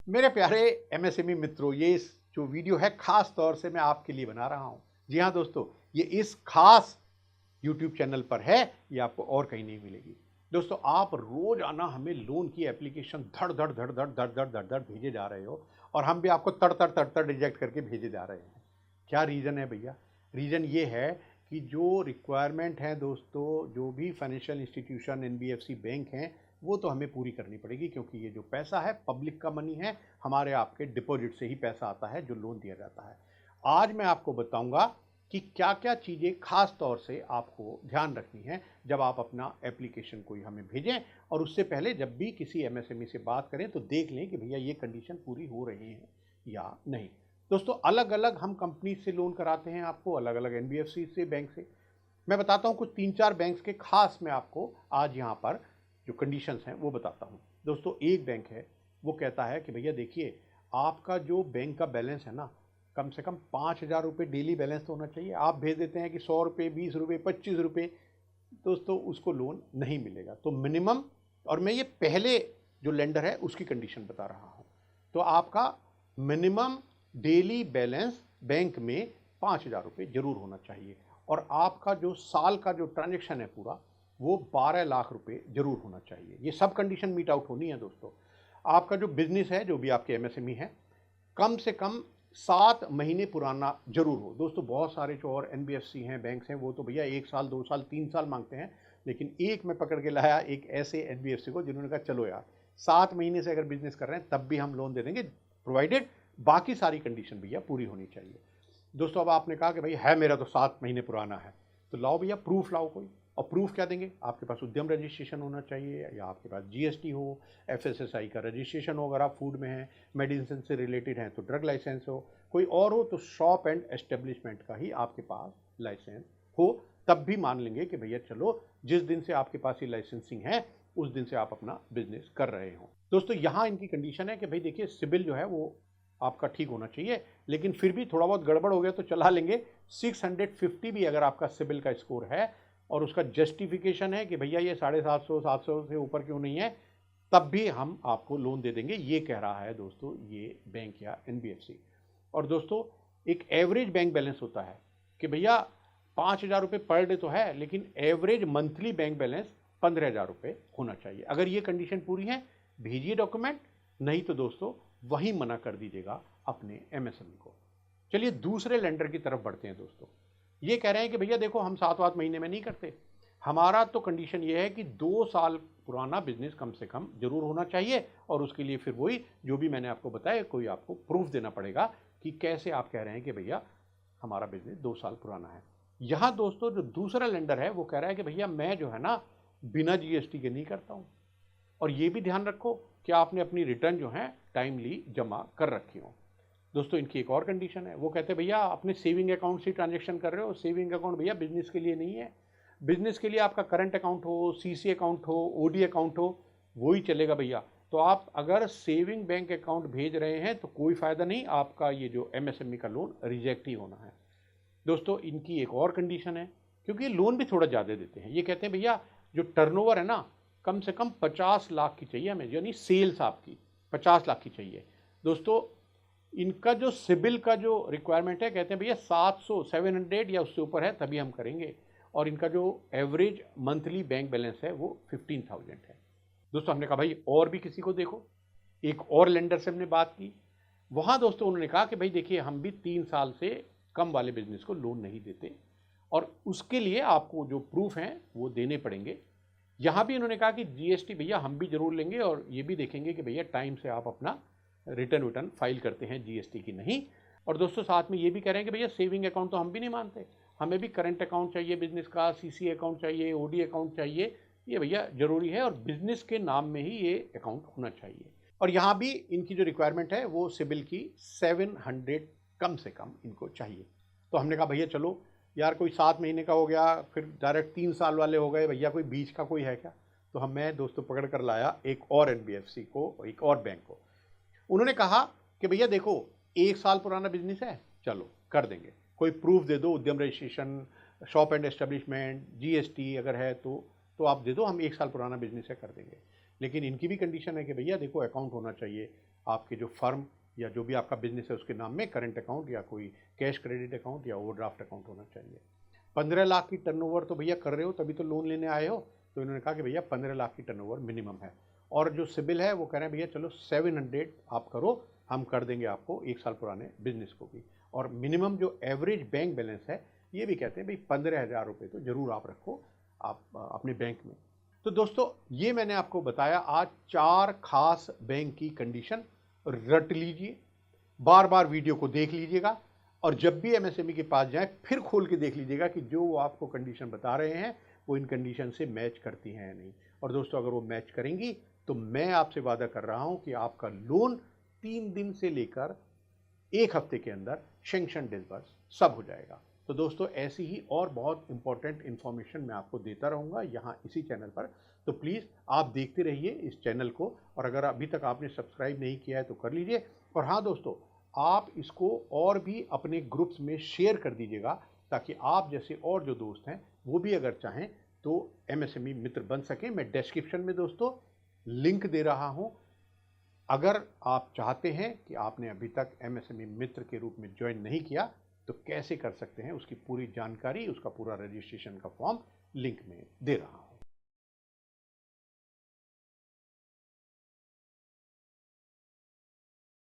मेरे प्यारे एमएसएमई मित्रों, ये जो वीडियो है खास तौर से मैं आपके लिए बना रहा हूँ। जी हाँ दोस्तों, ये इस खास यूट्यूब चैनल पर है, ये आपको और कहीं नहीं मिलेगी। दोस्तों, आप रोज़ाना हमें लोन की एप्लीकेशन धड़-धड़ भेजे जा रहे हो और हम भी आपको तड़-तड़ रिजेक्ट करके भेजे जा रहे हैं। क्या रीज़न है भैया? रीज़न ये है कि जो रिक्वायरमेंट है दोस्तों, जो भी फाइनेंशियल इंस्टीट्यूशन, एनबीएफसी बैंक हैं, वो तो हमें पूरी करनी पड़ेगी क्योंकि ये जो पैसा है पब्लिक का मनी है, हमारे आपके डिपॉजिट से ही पैसा आता है जो लोन दिया जाता है। आज मैं आपको बताऊंगा कि क्या-क्या चीज़ें खास तौर से आपको ध्यान रखनी है जब आप अपना एप्लीकेशन कोई हमें भेजें, और उससे पहले जब भी किसी एमएसएमई से बात करें तो देख लें कि भैया ये कंडीशन पूरी हो रही है या नहीं। दोस्तों, अलग-अलग हम कंपनी से लोन कराते हैं आपको, अलग-अलग एनबीएफसी से, बैंक से। मैं बताता हूँ कुछ 3-4 बैंक्स के खास मैं आपको आज यहाँ पर जो कंडीशंस हैं वो बताता हूँ। दोस्तों, एक बैंक है, वो कहता है कि भैया देखिए, आपका जो बैंक का बैलेंस है ना, कम से कम 5,000 रुपये डेली बैलेंस तो होना चाहिए। आप भेज देते हैं कि 100 रुपये, 20 रुपये, 25 रुपये, दोस्तों उसको लोन नहीं मिलेगा। तो मिनिमम, और मैं ये पहले जो लेंडर है उसकी कंडीशन बता रहा हूँ, तो आपका मिनिमम डेली बैलेंस बैंक में 5,000 रुपये जरूर होना चाहिए, और आपका जो साल का जो ट्रांजेक्शन है पूरा, वो 12 लाख रुपए जरूर होना चाहिए। ये सब कंडीशन मीट आउट होनी है दोस्तों। आपका जो बिजनेस है, जो भी आपके एमएसएमई है, कम से कम 7 महीने पुराना जरूर हो। दोस्तों, बहुत सारे जो और एनबीएफसी हैं, बैंक्स हैं, वो तो भैया 1 साल, 2 साल, 3 साल मांगते हैं, लेकिन एक मैं पकड़ के लाया एक ऐसे एनबीएफसी को जिन्होंने कहा चलो यार, 7 महीने से अगर बिजनेस कर रहे हैं तब भी हम लोन दे देंगे, प्रोवाइडेड बाकी सारी कंडीशन भैया पूरी होनी चाहिए। दोस्तों, अब आपने कहा कि भाई है मेरा तो 7 महीने पुराना है, तो लाओ भैया प्रूफ लाओ कोई। और प्रूफ क्या देंगे? आपके पास उद्यम रजिस्ट्रेशन होना चाहिए, या आपके पास जीएसटी हो, एफएसएसआई का रजिस्ट्रेशन हो अगर आप फूड में हैं, मेडिसिन से रिलेटेड हैं तो ड्रग लाइसेंस हो, कोई और हो तो शॉप एंड एस्टेब्लिशमेंट का ही आपके पास लाइसेंस हो, तब भी मान लेंगे कि भैया चलो, जिस दिन से आपके पास ये लाइसेंसिंग है उस दिन से आप अपना बिजनेस कर रहे हो। दोस्तों, यहाँ इनकी कंडीशन है कि भाई देखिए, सिबिल जो है वो आपका ठीक होना चाहिए, लेकिन फिर भी थोड़ा बहुत गड़बड़ हो गया तो चला लेंगे। 650 भी अगर आपका सिबिल का स्कोर है और उसका जस्टिफिकेशन है कि भैया ये 750, 700 से ऊपर क्यों नहीं है, तब भी हम आपको लोन दे देंगे, ये कह रहा है दोस्तों ये बैंक या एनबीएफसी। और दोस्तों, एक एवरेज बैंक बैलेंस होता है कि भैया 5,000 रुपये पर डे तो है, लेकिन एवरेज मंथली बैंक बैलेंस 15,000 रुपये होना चाहिए। अगर ये कंडीशन पूरी है, भेजिए डॉक्यूमेंट, नहीं तो दोस्तों वहीं मना कर दीजिएगा अपने एमएसएमई को। चलिए दूसरे लेंडर की तरफ बढ़ते हैं दोस्तों। ये कह रहे हैं कि भैया देखो, हम 7-8 महीने में नहीं करते, हमारा तो कंडीशन ये है कि 2 साल पुराना बिजनेस कम से कम जरूर होना चाहिए, और उसके लिए फिर वही जो भी मैंने आपको बताया, कोई आपको प्रूफ देना पड़ेगा कि कैसे आप कह रहे हैं कि भैया हमारा बिजनेस 2 साल पुराना है। यहाँ दोस्तों जो दूसरा लेंडर है वो कह रहा है कि भैया मैं जो है ना, बिना जीएसटी के नहीं करता हूँ, और ये भी ध्यान रखो कि आपने अपनी रिटर्न जो है टाइमली जमा कर रखी हो। दोस्तों, इनकी एक और कंडीशन है, वो कहते हैं भैया अपने सेविंग अकाउंट से ट्रांजेक्शन कर रहे हो, सेविंग अकाउंट भैया बिजनेस के लिए नहीं है। बिजनेस के लिए आपका करंट अकाउंट हो, सीसी अकाउंट हो, ओडी अकाउंट हो, वो ही चलेगा भैया। तो आप अगर सेविंग बैंक अकाउंट भेज रहे हैं तो कोई फ़ायदा नहीं, आपका ये जो एमएसएमई का लोन रिजेक्ट ही होना है। दोस्तों, इनकी एक और कंडीशन है, क्योंकि लोन भी थोड़ा ज़्यादा देते हैं। ये कहते हैं भैया जो टर्नओवर है ना, कम से कम 50 लाख की चाहिए हमें, यानी सेल्स आपकी 50 लाख की चाहिए। दोस्तों, इनका जो सिबिल का जो रिक्वायरमेंट है, कहते हैं भैया 700, 700 या उससे ऊपर है तभी हम करेंगे, और इनका जो एवरेज मंथली बैंक बैलेंस है वो 15,000 है। दोस्तों, हमने कहा भाई और भी किसी को देखो। एक और लेंडर से हमने बात की, वहाँ दोस्तों उन्होंने कहा कि भाई देखिए, हम भी 3 साल से कम वाले बिजनेस को लोन नहीं देते, और उसके लिए आपको जो प्रूफ हैं वो देने पड़ेंगे। यहाँ भी उन्होंने कहा कि जीएसटी भैया हम भी जरूर लेंगे, और ये भी देखेंगे कि भैया टाइम से आप अपना रिटर्न फाइल करते हैं जीएसटी की नहीं। और दोस्तों, साथ में ये भी कह रहे हैं कि भैया सेविंग अकाउंट तो हम भी नहीं मानते, हमें भी करंट अकाउंट चाहिए बिजनेस का, सीसी अकाउंट चाहिए, ओडी अकाउंट चाहिए, ये भैया जरूरी है, और बिजनेस के नाम में ही ये अकाउंट होना चाहिए। और यहाँ भी इनकी जो रिक्वायरमेंट है वो सिबिल की 700 कम से कम इनको चाहिए। तो हमने कहा भैया चलो यार, कोई 7 महीने का हो गया, फिर डायरेक्ट 3 साल वाले हो गए, भैया कोई बीच का कोई है क्या? तो मैं दोस्तों पकड़ कर लाया एक और एनबीएफसी को, एक और बैंक को। उन्होंने कहा कि भैया देखो, 1 साल पुराना बिजनेस है, चलो कर देंगे, कोई प्रूफ दे दो, उद्यम registration, shop and establishment, GST अगर है तो आप दे दो, हम 1 साल पुराना बिजनेस है कर देंगे। लेकिन इनकी भी कंडीशन है कि भैया देखो, अकाउंट होना चाहिए, आपके जो फर्म या जो भी आपका बिजनेस है उसके नाम में करंट अकाउंट या कोई कैश क्रेडिट अकाउंट या ओवरड्राफ्ट अकाउंट होना चाहिए। 15 लाख की टर्नओवर तो भैया कर रहे हो तभी तो लोन लेने आए हो, तो इन्होंने कहा कि भैया 15 लाख की टर्नओवर मिनिमम है। और जो सिबिल है वो कह रहे हैं भैया चलो 700 आप करो, हम कर देंगे आपको 1 साल पुराने बिजनेस को भी। और मिनिमम जो एवरेज बैंक बैलेंस है ये भी कहते हैं भाई 15,000 रुपये तो ज़रूर आप रखो आप अपने बैंक में। तो दोस्तों ये मैंने आपको बताया आज 4 खास बैंक की कंडीशन, रट लीजिए, बार बार वीडियो को देख लीजिएगा और जब भी एमएसएमई के पास जाएं फिर खोल के देख लीजिएगा कि जो वो आपको कंडीशन बता रहे हैं वो इन कंडीशन से मैच करती हैं या नहीं। और दोस्तों अगर वो मैच करेंगी तो मैं आपसे वादा कर रहा हूं कि आपका लोन 3 दिन से लेकर 1 हफ्ते के अंदर सैंक्शन डिसबर्स सब हो जाएगा। तो दोस्तों ऐसी ही और बहुत इंपॉर्टेंट इन्फॉर्मेशन मैं आपको देता रहूँगा यहाँ इसी चैनल पर, तो प्लीज़ आप देखते रहिए इस चैनल को। और अगर अभी तक आपने सब्सक्राइब नहीं किया है तो कर लीजिए। और हाँ दोस्तों, आप इसको और भी अपने ग्रुप्स में शेयर कर दीजिएगा ताकि आप जैसे और जो दोस्त हैं वो भी अगर चाहें तो एमएसएमई मित्र बन सकें। मैं डिस्क्रिप्शन में दोस्तों लिंक दे रहा हूँ। अगर आप चाहते हैं कि आपने अभी तक एमएसएमई मित्र के रूप में ज्वाइन नहीं किया तो कैसे कर सकते हैं उसकी पूरी जानकारी, उसका पूरा रजिस्ट्रेशन का फॉर्म लिंक में दे रहा हूँ।